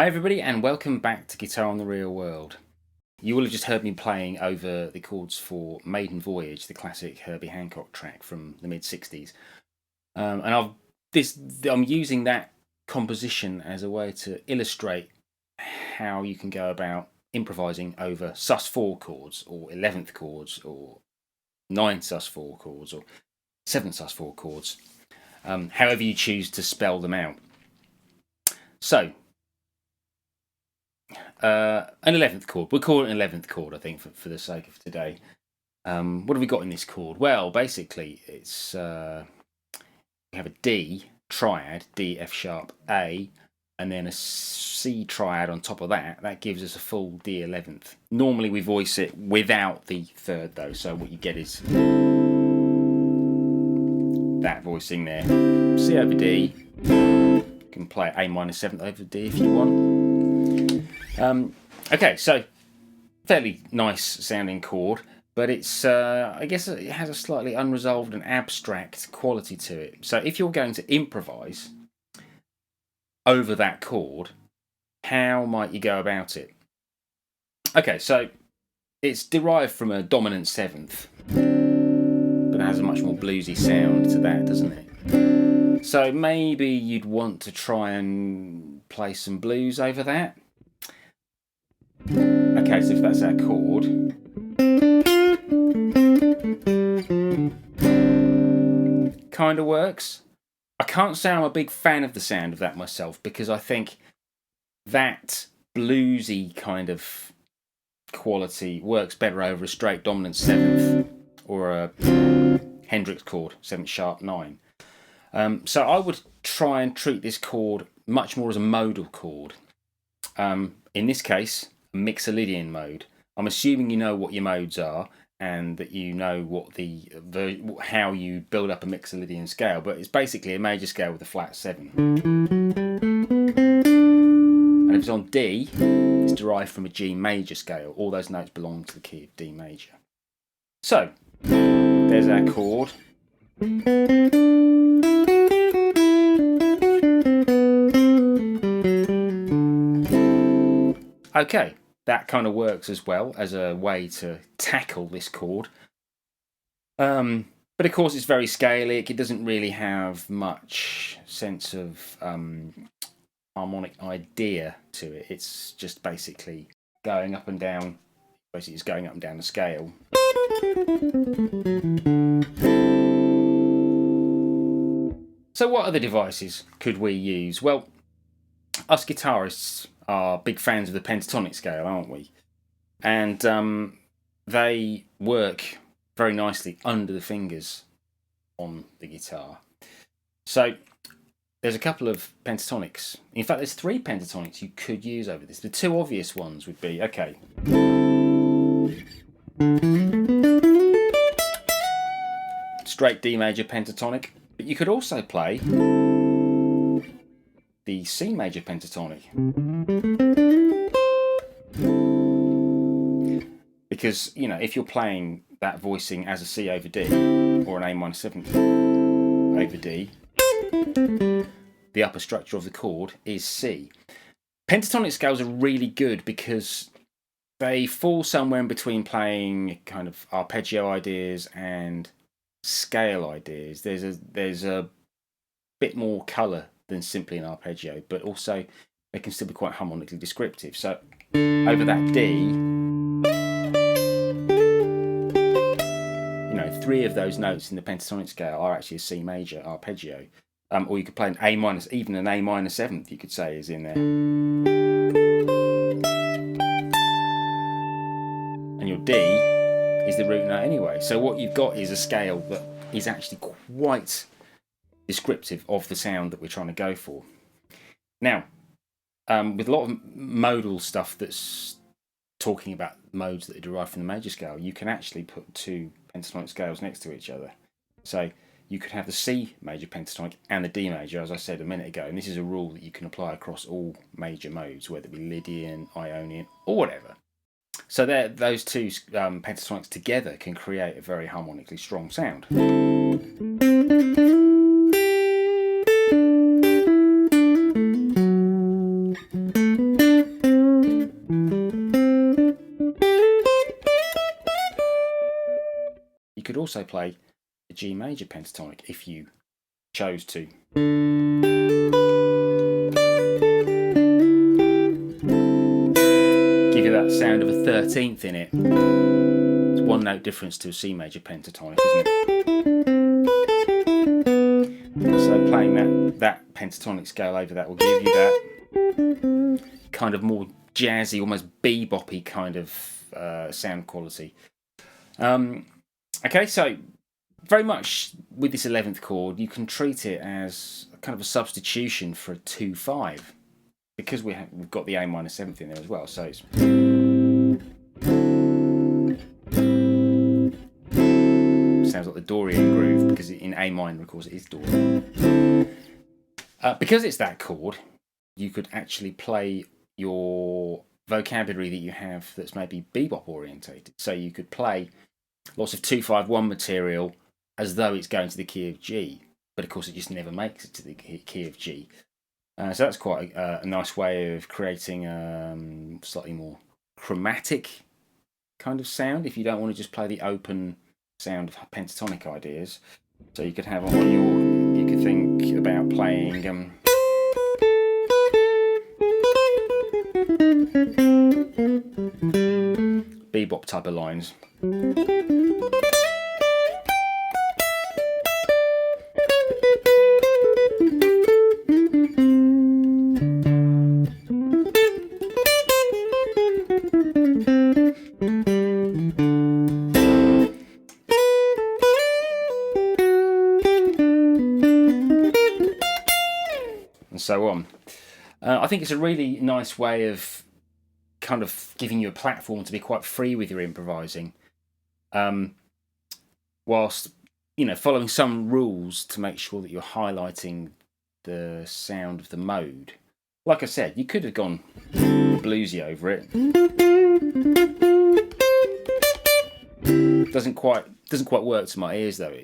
Hi everybody and welcome back to Guitar on the Real World. You will have just heard me playing over the chords for Maiden Voyage, the classic Herbie Hancock track from the mid-60s. I'm using that composition as a way to illustrate how you can go about improvising over sus4 chords or 11th chords or 9th sus4 chords or 7th sus4 chords, however you choose to spell them out. So, an 11th chord. We'll call it an 11th chord, I think, for the sake of today. What have we got in this chord? Well, basically, it's we have a D triad, D, F sharp, A, and then a C triad on top of that. That gives us a full D 11th. Normally, we voice it without the third, though. So what you get is that voicing there. C over D. You can play A minor 7th over D if you want. Okay, so fairly nice sounding chord, but it's I guess it has a slightly unresolved and abstract quality to it. So if you're going to improvise over that chord, how might you go about it? Okay, so it's derived from a dominant 7th, but it has a much more bluesy sound to that, doesn't it? So maybe you'd want to try and play some blues over that. Okay, so if that's our chord, kind of works. I can't say I'm a big fan of the sound of that myself because I think that bluesy kind of quality works better over a straight dominant 7th or a Hendrix chord, 7th sharp 9. So I would try and treat this chord much more as a modal chord. In this case, Mixolydian mode. I'm assuming you know what your modes are and that you know what how you build up a Mixolydian scale, but it's basically a major scale with a flat 7. And if it's on D, it's derived from a G major scale. All those notes belong to the key of D major. So, there's our chord. Okay, that kind of works as well as a way to tackle this chord. But of course it's very scalic. It doesn't really have much sense of harmonic idea to it. It's just basically going up and down. Basically, it's going up and down the scale. So what other devices could we use? Well, us guitarists are big fans of the pentatonic scale, aren't we? And they work very nicely under the fingers on the guitar. So there's a couple of pentatonics. In fact, there's 3 pentatonics you could use over this. The 2 obvious ones would be, okay, straight D major pentatonic, but you could also play the C major pentatonic. Because, you know, if you're playing that voicing as a C over D or an A minor 7th over D, the upper structure of the chord is C. Pentatonic scales are really good because they fall somewhere in between playing kind of arpeggio ideas and scale ideas. There's a bit more colour than simply an arpeggio, but also they can still be quite harmonically descriptive. So over that D, you know, 3 of those notes in the pentatonic scale are actually a C major arpeggio. Or you could play an A minor, even an A minor 7th, you could say, is in there. And your D is the root note anyway. So what you've got is a scale that is actually quite descriptive of the sound that we're trying to go for. Now, with a lot of modal stuff that's talking about modes that are derived from the major scale, you can actually put 2 pentatonic scales next to each other. So you could have the C major pentatonic and the D major, as I said a minute ago, and this is a rule that you can apply across all major modes, whether it be Lydian, Ionian, or whatever. So those 2 pentatonics together can create a very harmonically strong sound. could also play the G major pentatonic if you chose to. Give you that sound of a 13th in it. It's one note difference to a C major pentatonic, isn't it? So playing that pentatonic scale over that will give you that kind of more jazzy, almost bebop-y kind of sound quality. Okay, so very much with this 11th chord, you can treat it as kind of a substitution for a 2-5, because we've got the A minor 7th in there as well. So it's sounds like the Dorian groove, because in A minor, of course, it is Dorian. Because it's that chord, you could actually play your vocabulary that you have that's maybe bebop orientated. So you could play lots of 2-5-1 material as though it's going to the key of G, but of course it just never makes it to the key of G. So that's quite a nice way of creating slightly more chromatic kind of sound if you don't want to just play the open sound of pentatonic ideas. So you could have on you could think about playing bebop type of lines. And so on. I think it's a really nice way of kind of giving you a platform to be quite free with your improvising, whilst following some rules to make sure that you're highlighting the sound of the mode. Like I said, you could have gone bluesy over it. Doesn't quite work to my ears though.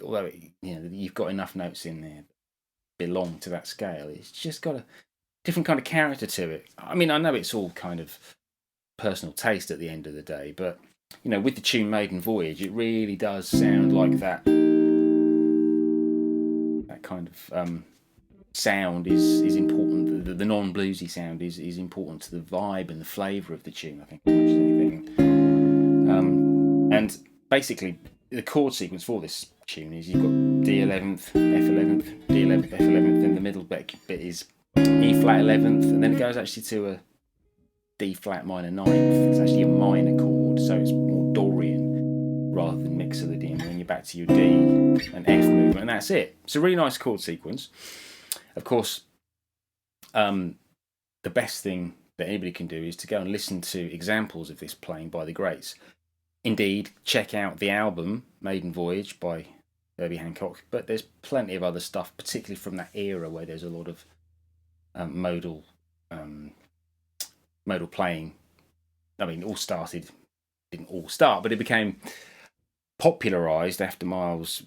Although you've got enough notes in there that belong to that scale, it's just got a different kind of character to it. I mean, I know it's all kind of personal taste at the end of the day, but with the tune Maiden Voyage, it really does sound like that kind of sound is important. The non-bluesy sound is important to the vibe and the flavour of the tune, I think, as much as anything. And basically, the chord sequence for this tune is you've got D11th, F11th, D11th, F11th, and the middle bit is E flat 11th, and then it goes actually to a D flat minor 9th. It's actually a minor chord, so it's more Dorian rather than Mixolydian. And then you're back to your D and F movement, and that's it. It's a really nice chord sequence. Of course, the best thing that anybody can do is to go and listen to examples of this playing by the greats. Indeed, check out the album Maiden Voyage by Herbie Hancock, but there's plenty of other stuff, particularly from that era where there's a lot of modal playing. I mean, didn't all start, but it became popularised after Miles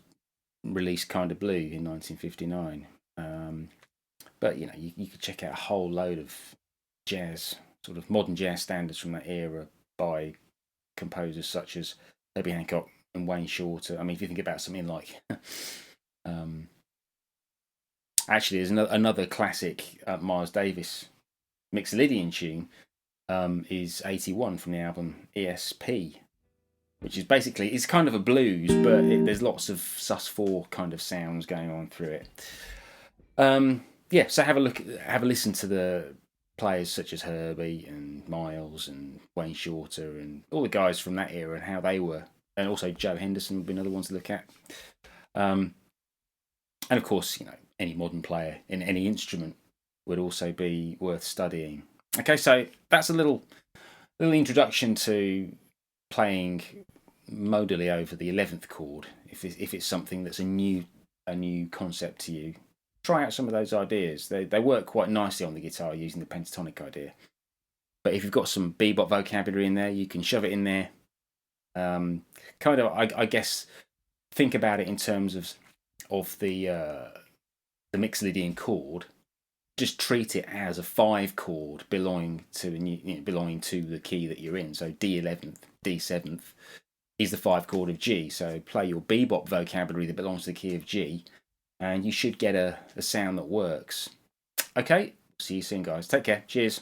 released Kind of Blue in 1959. But you could check out a whole load of jazz, sort of modern jazz standards from that era by composers such as Herbie Hancock and Wayne Shorter. I mean, if you think about something like actually, there's another classic Miles Davis Mixolydian tune is 81 from the album ESP, which is basically, it's kind of a blues, but there's lots of sus4 kind of sounds going on through it. So have a listen to the players such as Herbie and Miles and Wayne Shorter and all the guys from that era and how they were, and also Joe Henderson would be another one to look at. And of course, any modern player in any instrument would also be worth studying. Okay, so that's a little introduction to playing modally over the 11th chord. If it's something that's a new concept to you, try out some of those ideas. They work quite nicely on the guitar using the pentatonic idea. But if you've got some bebop vocabulary in there, you can shove it in there. I guess, think about it in terms of the Mixolydian chord. Just treat it as a 5 chord belonging to the key that you're in. So D11th, D7th, is the 5 chord of G. So play your bebop vocabulary that belongs to the key of G, and you should get a sound that works. Okay, see you soon, guys. Take care. Cheers.